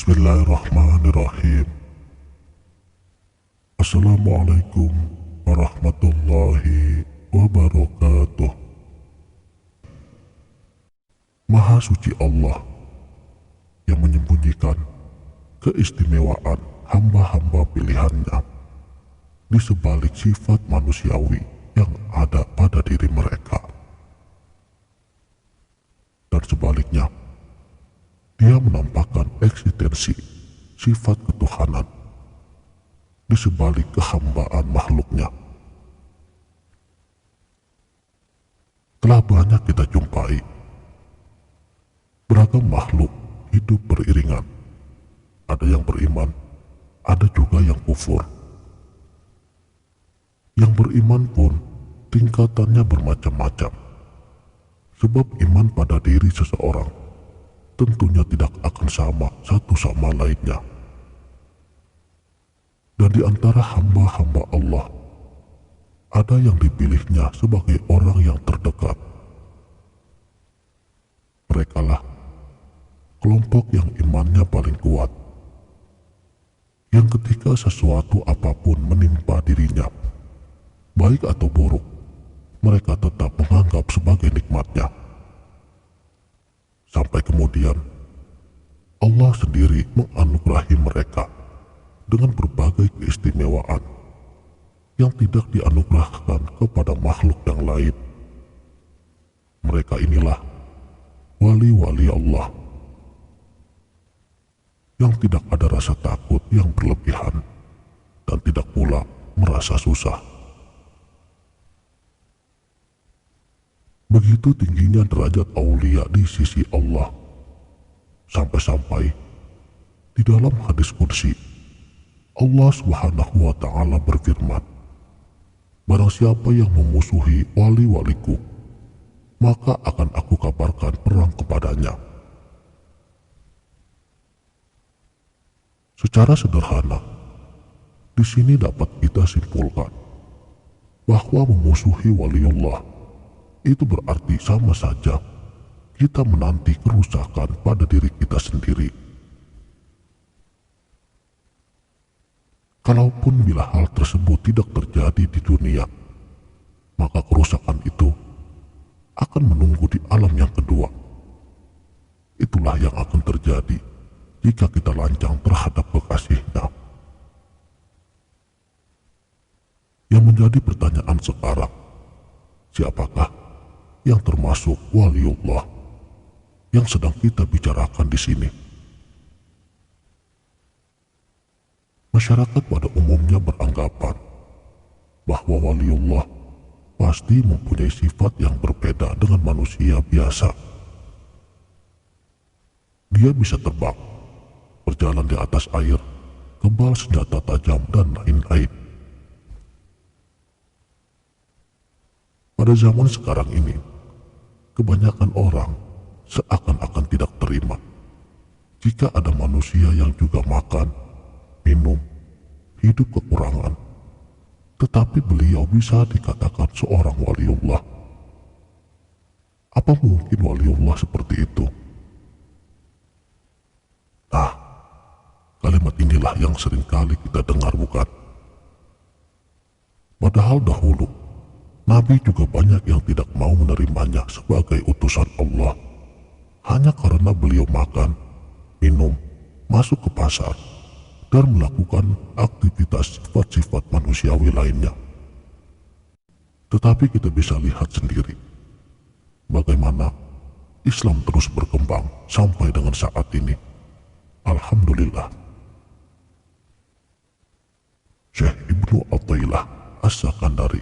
Bismillahirrahmanirrahim. Assalamualaikum warahmatullahi wabarakatuh. Maha suci Allah yang menyembunyikan keistimewaan hamba-hamba pilihannya di sebalik sifat manusiawi yang ada pada diri mereka. Dan sebaliknya, Dia menampakkan eksistensi sifat ketuhanan di sebalik kehambaan makhluknya. Telah banyak kita jumpai beragam makhluk hidup beriringan. Ada yang beriman, ada juga yang kufur. Yang beriman pun tingkatannya bermacam-macam. Sebab iman pada diri seseorang tentunya tidak akan sama satu sama lainnya. Dan di antara hamba-hamba Allah, ada yang dipilihnya sebagai orang yang terdekat. Merekalah kelompok yang imannya paling kuat, yang ketika sesuatu apapun menimpa dirinya, baik atau buruk, mereka tetap menganggap sebagai nikmatnya. Sampai kemudian, Allah sendiri menganugerahi mereka dengan berbagai keistimewaan yang tidak dianugerahkan kepada makhluk yang lain. Mereka inilah wali-wali Allah yang tidak ada rasa takut yang berlebihan dan tidak pula merasa susah. Begitu tingginya derajat aulia di sisi Allah, sampai-sampai di dalam hadis qudsi Allah Subhanahu wa Ta'ala berfirman, "Barang siapa yang memusuhi wali-waliku, maka akan aku kabarkan perang kepadanya." Secara sederhana, di sini dapat kita simpulkan bahwa memusuhi waliullah itu berarti sama saja kita menanti kerusakan pada diri kita sendiri. Kalaupun bila hal tersebut tidak terjadi di dunia, maka kerusakan itu akan menunggu di alam yang kedua. Itulah yang akan terjadi jika kita lancang terhadap kekasihnya. Yang menjadi pertanyaan sekarang, siapakah yang termasuk waliullah yang sedang kita bicarakan di sini? Masyarakat pada umumnya beranggapan bahwa waliullah pasti mempunyai sifat yang berbeda dengan manusia biasa. Dia bisa terbang, berjalan di atas air, kebal senjata tajam, dan lain-lain. Pada zaman sekarang ini, kebanyakan orang seakan-akan tidak terima jika ada manusia yang juga makan, minum, hidup kekurangan, tetapi beliau bisa dikatakan seorang waliullah. Apa mungkin waliullah seperti itu? Nah, kalimat inilah yang seringkali kita dengar, bukan? Padahal dahulu Nabi juga banyak yang tidak mau menerimanya sebagai utusan Allah hanya karena beliau makan, minum, masuk ke pasar, dan melakukan aktivitas sifat-sifat manusiawi lainnya. Tetapi kita bisa lihat sendiri bagaimana Islam terus berkembang sampai dengan saat ini. Alhamdulillah. Syekh Ibnu Athaillah As-Sakandari,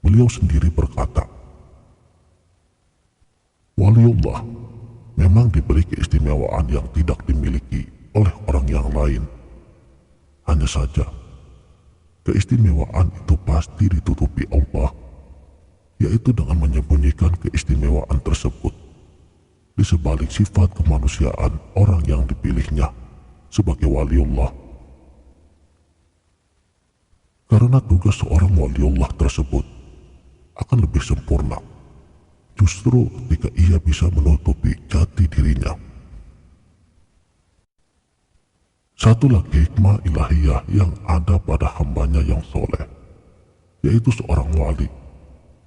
beliau sendiri berkata, waliullah memang diberi keistimewaan yang tidak dimiliki oleh orang yang lain. Hanya saja, keistimewaan itu pasti ditutupi Allah, yaitu dengan menyembunyikan keistimewaan tersebut di sebalik sifat kemanusiaan orang yang dipilihnya sebagai waliullah. Karena tugas seorang waliullah tersebut akan lebih sempurna justru ketika ia bisa menutupi jati dirinya. Satu lagi hikmah ilahiyah yang ada pada hambanya yang soleh, yaitu seorang wali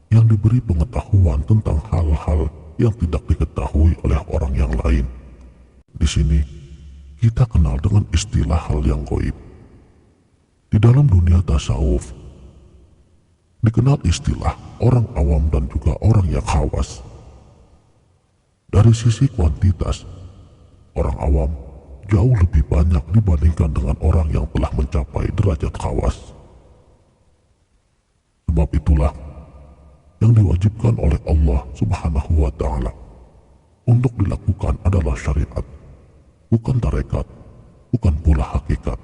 yang diberi pengetahuan tentang hal-hal yang tidak diketahui oleh orang yang lain. Di sini, kita kenal dengan istilah hal yang gaib. Di dalam dunia tasawuf, dikenal istilah orang awam dan juga orang yang khawas. Dari sisi kuantitas, orang awam jauh lebih banyak dibandingkan dengan orang yang telah mencapai derajat khawas. Sebab itulah yang diwajibkan oleh Allah Subhanahu wa Ta'ala untuk dilakukan adalah syariat, bukan tarekat, bukan pula hakikat,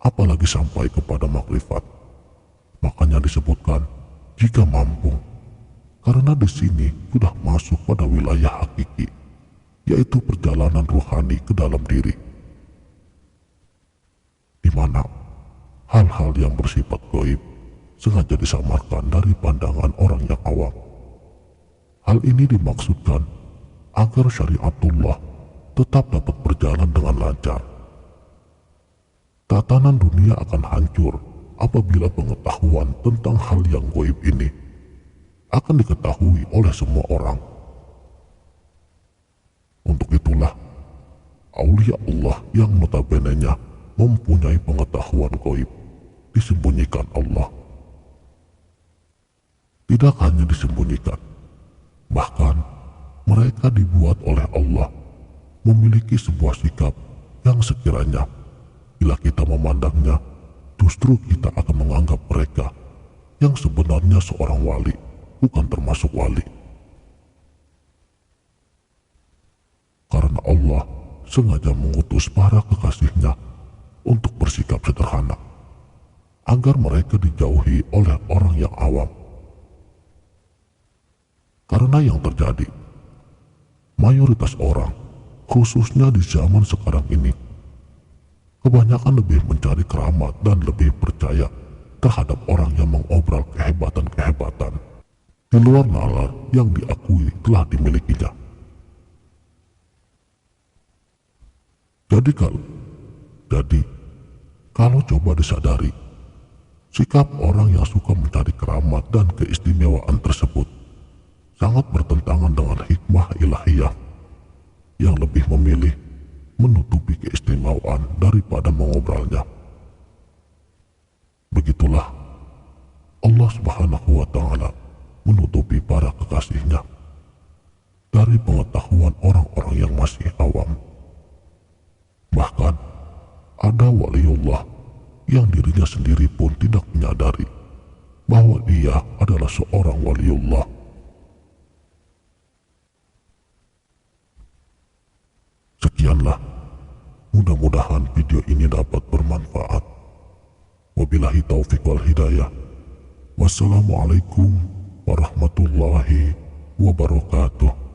apalagi sampai kepada makrifat. Makanya disebutkan jika mampu, karena di sini sudah masuk pada wilayah hakiki, yaitu perjalanan ruhani ke dalam diri, di mana hal-hal yang bersifat gaib sengaja disamarkan dari pandangan orang yang awam. Hal ini dimaksudkan agar syariatullah tetap dapat berjalan dengan lancar. Tatanan dunia akan hancur apabila pengetahuan tentang hal yang gaib ini akan diketahui oleh semua orang. Untuk itulah, aulia Allah yang notabenenya mempunyai pengetahuan gaib disembunyikan Allah. Tidak hanya disembunyikan, bahkan mereka dibuat oleh Allah memiliki sebuah sikap yang sekiranya bila kita memandangnya, justru kita akan menganggap mereka yang sebenarnya seorang wali bukan termasuk wali. Karena Allah sengaja mengutus para kekasihnya untuk bersikap sederhana, agar mereka dijauhi oleh orang yang awam. Karena yang terjadi, mayoritas orang, khususnya di zaman sekarang ini, kebanyakan lebih mencari keramat dan lebih percaya terhadap orang yang mengobral kehebatan-kehebatan di luar nalar yang diakui telah dimilikinya. Jadi kalau coba disadari, sikap orang yang suka mencari keramat dan keistimewaan tersebut sangat bertentangan dengan hikmah ilahiyah yang lebih memilih menutupi keistimewaan daripada mengobralnya. Begitulah Allah Subhanahu wa Ta'ala menutupi para kekasihnya dari pengetahuan orang-orang yang masih awam. Bahkan ada waliullah yang dirinya sendiri pun tidak menyadari bahwa dia adalah seorang waliullah. Sekianlah, mudah-mudahan video ini dapat bermanfaat. Wabillahi taufiq wal hidayah. Wassalamualaikum warahmatullahi wabarakatuh.